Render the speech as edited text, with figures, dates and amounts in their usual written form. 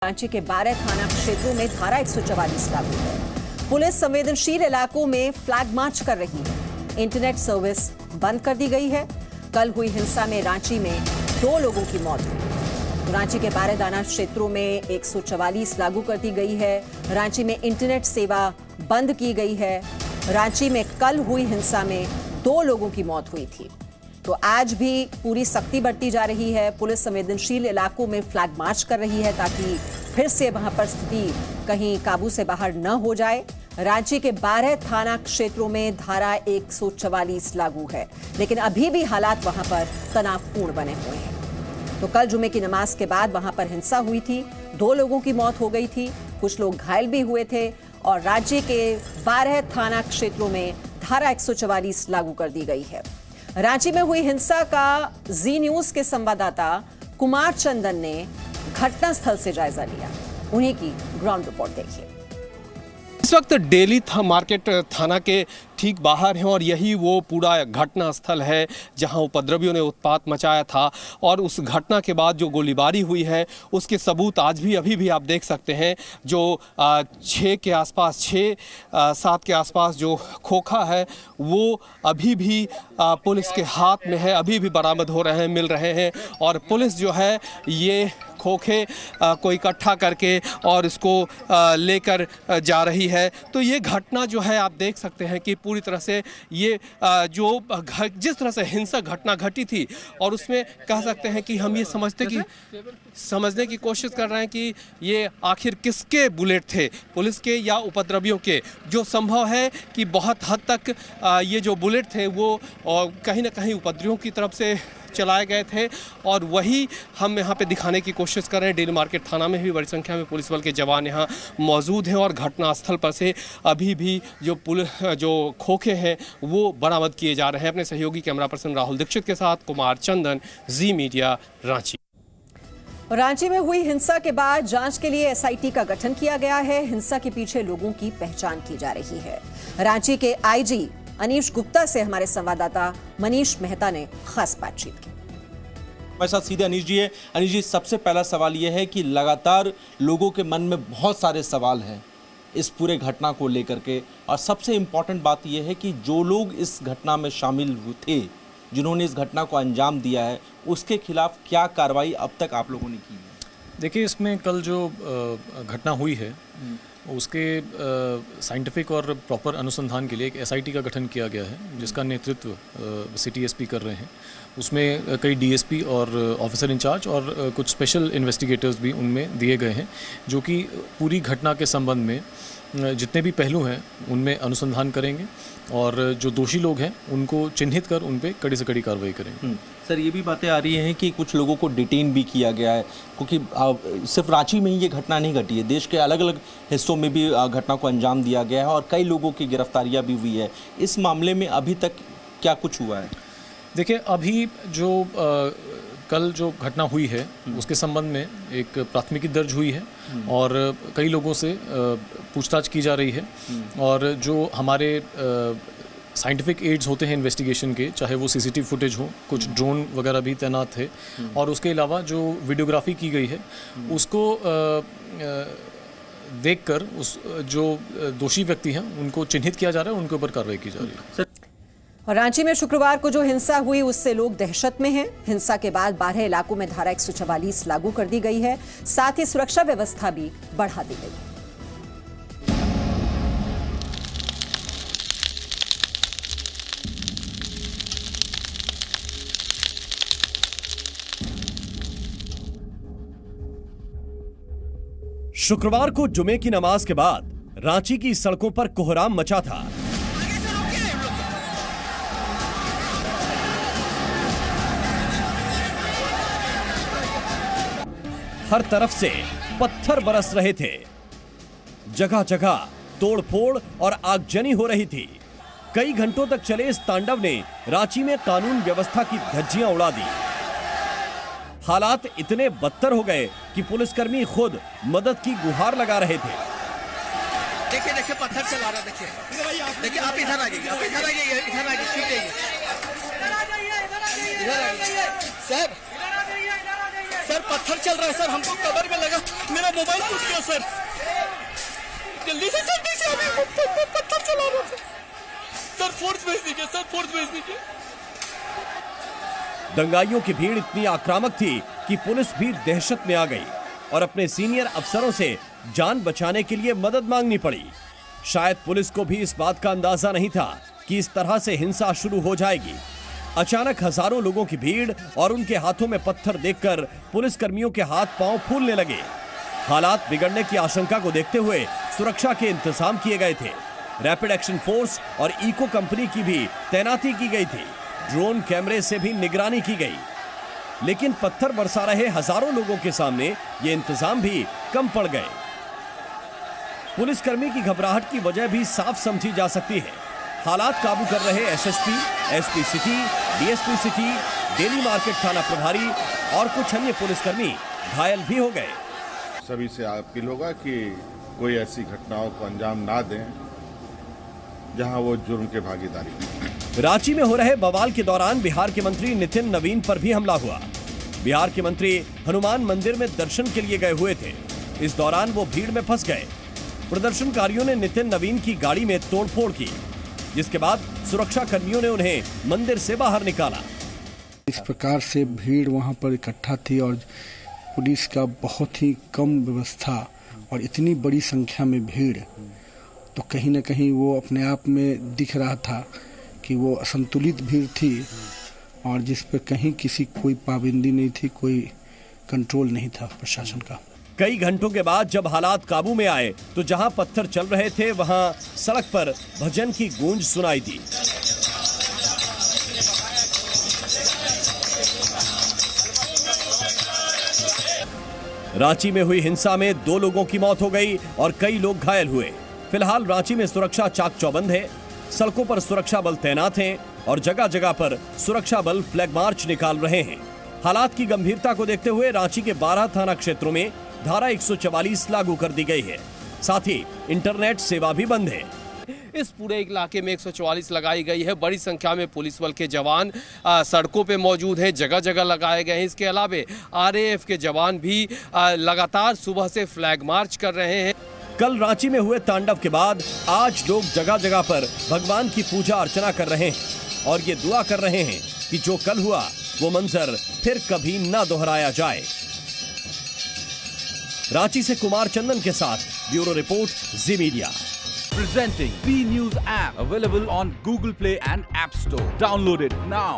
रांची के 12 थाना क्षेत्रों में धारा 144 लागू है। पुलिस संवेदनशील इलाकों में फ्लैग मार्च कर रही है। इंटरनेट सर्विस बंद कर दी गई है। कल हुई हिंसा में रांची में 2 लोगों की मौत हुई। रांची के 12 थाना क्षेत्रों में 144 लागू कर दी गई है। रांची में इंटरनेट सेवा बंद की गई है। रांची में कल हुई हिंसा में 2 लोगों की मौत हुई थी। तो आज भी पूरी सख्ती बरती जा रही है। पुलिस संवेदनशील इलाकों में फ्लैग मार्च कर रही है ताकि फिर से वहां पर स्थिति कहीं काबू से बाहर न हो जाए। रांची के 12 थाना क्षेत्रों में धारा 144 लागू है, लेकिन अभी भी हालात वहां पर तनावपूर्ण बने हुए हैं। तो कल जुमे की नमाज के बाद वहां पर हिंसा हुई थी। 2 लोगों की मौत हो गई थी, कुछ लोग घायल भी हुए थे और राज्य के 12 थाना क्षेत्रों में धारा 144 लागू कर दी गई है। रांची में हुई हिंसा का जी न्यूज के संवाददाता कुमार चंदन ने घटनास्थल से जायजा लिया। उन्हीं की ग्राउंड रिपोर्ट देखिए। इस वक्त डेली मार्केट थाना के ठीक बाहर हैं और यही वो पूरा घटना स्थल है जहां उपद्रवियों ने उत्पात मचाया था। और उस घटना के बाद जो गोलीबारी हुई है उसके सबूत आज भी अभी भी आप देख सकते हैं। जो 6 के आसपास 6-7 के आसपास जो खोखा है वो अभी भी पुलिस के हाथ में है, अभी भी बरामद हो रहे हैं, मिल रहे हैं। और पुलिस जो है ये खोखे को इकट्ठा करके और इसको लेकर जा रही है। तो ये घटना जो है आप देख सकते हैं कि पूरी तरह से ये जो जिस तरह से हिंसक घटना घटी थी और उसमें कह सकते हैं कि हम ये समझने की कोशिश कर रहे हैं कि ये आखिर किसके बुलेट थे, पुलिस के या उपद्रवियों के। जो संभव है कि बहुत हद तक ये जो बुलेट थे वो कहीं ना कहीं उपद्रवियों की तरफ से चलाए गए थे और वही हम यहाँ पे दिखाने की कोशिश कर रहे हैं। डेली मार्केट थाना में भी बड़ी संख्या में पुलिस बल के जवान यहाँ मौजूद हैं और घटनास्थल पर से अभी भी जो खोखे हैं वो बरामद किए जा रहे हैं। अपने सहयोगी कैमरा पर्सन राहुल दीक्षित के साथ कुमार चंदन, जी मीडिया, रांची। रांची में हुई हिंसा के बाद जांच के लिए एसआईटी का गठन किया गया है। हिंसा के पीछे लोगों की पहचान की जा रही है। रांची के आईजी अनीश गुप्ता से हमारे संवाददाता मनीष मेहता ने खास बातचीत की। हमारे साथ सीधे अनीश जी है। अनीश जी, सबसे पहला सवाल यह है कि लगातार लोगों के मन में बहुत सारे सवाल हैं इस पूरे घटना को लेकर के, और सबसे इम्पॉर्टेंट बात यह है कि जो लोग इस घटना में शामिल थे, जिन्होंने इस घटना को अंजाम दिया है, उसके खिलाफ क्या कार्रवाई अब तक आप लोगों ने की है? देखिए, इसमें कल जो घटना हुई है उसके साइंटिफिक और प्रॉपर अनुसंधान के लिए एक एसआईटी का गठन किया गया है, जिसका नेतृत्व सिटी एसपी कर रहे हैं। उसमें कई डीएसपी और ऑफिसर इंचार्ज और कुछ स्पेशल इन्वेस्टिगेटर्स भी उनमें दिए गए हैं, जो कि पूरी घटना के संबंध में जितने भी पहलू हैं उनमें अनुसंधान करेंगे और जो दोषी लोग हैं उनको चिन्हित कर उन पर कड़ी से कड़ी कार्रवाई करेंगे। सर, ये भी बातें आ रही हैं कि कुछ लोगों को डिटेन भी किया गया है, क्योंकि सिर्फ रांची में ही ये घटना नहीं घटी है, देश के अलग अलग हिस्सों में भी घटना को अंजाम दिया गया है और कई लोगों की गिरफ्तारियां भी हुई है। इस मामले में अभी तक क्या कुछ हुआ है? देखिए, अभी जो कल जो घटना हुई है उसके संबंध में एक प्राथमिकी दर्ज हुई है और कई लोगों से पूछताछ की जा रही है। और जो हमारे साइंटिफिक एड्स होते हैं इन्वेस्टिगेशन के, चाहे वो सीसीटीवी फुटेज हो, कुछ ड्रोन वगैरह भी तैनात थे, और उसके अलावा जो वीडियोग्राफी की गई है उसको देखकर उस जो दोषी व्यक्ति हैं उनको चिन्हित किया जा रहा है, उनके ऊपर कार्रवाई की जा रही है। और रांची में शुक्रवार को जो हिंसा हुई उससे लोग दहशत में हैं। हिंसा के बाद 12 इलाकों में धारा 144 लागू कर दी गई है। साथ ही सुरक्षा व्यवस्था भी बढ़ा दी गई है। शुक्रवार को जुमे की नमाज के बाद रांची की सड़कों पर कोहराम मचा था। हर तरफ से पत्थर बरस रहे थे, जगह जगह तोड़फोड़ और आगजनी हो रही थी। कई घंटों तक चले इस तांडव ने रांची में कानून व्यवस्था की धज्जियां उड़ा दी। हालात इतने बदतर हो गए कि पुलिसकर्मी खुद मदद की गुहार लगा रहे थे। देखिए देखिए, पत्थर चला रहा, देखिए आप इधर आ जाइए, आप इधर आ जाइए, इधर आ जाइए, सर सर पत्थर चल रहा है सर, हमको कमर में लगा, मेरा मोबाइल टूट गया सर, जल्दी से सर दीजिए, अभी पत्थर चला रहा था सर, फोर्स भेज दीजिए सर, फोर्स भेज दीजिए। दंगाइयों की भीड़ इतनी आक्रामक थी कि पुलिस भी दहशत में आ गई और अपने सीनियर अफसरों से जान बचाने के लिए मदद मांगनी पड़ी। शायद पुलिस को भी इस बात का अंदाजा नहीं था कि इस तरह से हिंसा शुरू हो जाएगी। अचानक हजारों लोगों की भीड़ और उनके हाथों में पत्थर देखकर पुलिस कर्मियों के हाथ पांव फूलने लगे। हालात बिगड़ने की आशंका को देखते हुए सुरक्षा के इंतजाम किए गए थे। रैपिड एक्शन फोर्स और इको कंपनी की भी तैनाती की गई थी। ड्रोन कैमरे से भी निगरानी की गई, लेकिन पत्थर बरसा रहे हजारों लोगों के सामने ये इंतजाम भी कम पड़ गए। पुलिसकर्मी की घबराहट की वजह भी साफ समझी जा सकती है। हालात काबू कर रहे SSP, SP city, DSP city, daily market थाना प्रभारी और कुछ अन्य पुलिसकर्मी घायल भी हो गए। सभी से अपील होगा कि कोई ऐसी घटनाओं को अंजाम ना दें जहां वो जुर्म के भागीदारी हैं। रांची में हो रहे बवाल के दौरान बिहार के मंत्री नितिन नवीन पर भी हमला हुआ। बिहार के मंत्री हनुमान मंदिर में दर्शन के लिए गए हुए थे। इस दौरान वो भीड़ में फंस गए। प्रदर्शनकारियों ने नितिन नवीन की गाड़ी में तोड़फोड़ की, जिसके बाद सुरक्षा कर्मियों ने उन्हें मंदिर से बाहर निकाला। इस प्रकार से भीड़ वहां पर इकट्ठा थी और पुलिस का बहुत ही कम व्यवस्था और इतनी बड़ी संख्या में भीड़, तो कहीं न कहीं वो अपने आप में दिख रहा था कि वो असंतुलित भीड़ थी और जिस पर कहीं किसी कोई पाबंदी नहीं थी, कोई कंट्रोल नहीं था प्रशासन का। कई घंटों के बाद जब हालात काबू में आए तो जहां पत्थर चल रहे थे वहां सड़क पर भजन की गूंज सुनाई दी। रांची में हुई हिंसा में 2 लोगों की मौत हो गई और कई लोग घायल हुए। फिलहाल रांची में सुरक्षा चाक चौबंद है। सड़कों पर सुरक्षा बल तैनात हैं और जगह जगह पर सुरक्षा बल फ्लैग मार्च निकाल रहे हैं। हालात की गंभीरता को देखते हुए रांची के 12 थाना क्षेत्रों में धारा 144 लागू कर दी गई है। साथ ही इंटरनेट सेवा भी बंद है। इस पूरे इलाके में 144 लगाई गई है। बड़ी संख्या में पुलिस बल के जवान सड़कों पे मौजूद हैं, जगह जगह लगाए गए हैं। इसके अलावा आरएएफ के जवान भी लगातार सुबह से फ्लैग मार्च कर रहे हैं। कल रांची में हुए तांडव के बाद आज लोग जगह जगह पर भगवान की पूजा अर्चना कर रहे हैं और ये दुआ कर रहे हैं कि जो कल हुआ वो मंजर फिर कभी ना दोहराया जाए। रांची से कुमार चंदन के साथ bureau report, ji media. Presenting B News app, available on Google Play and App Store. Download it now.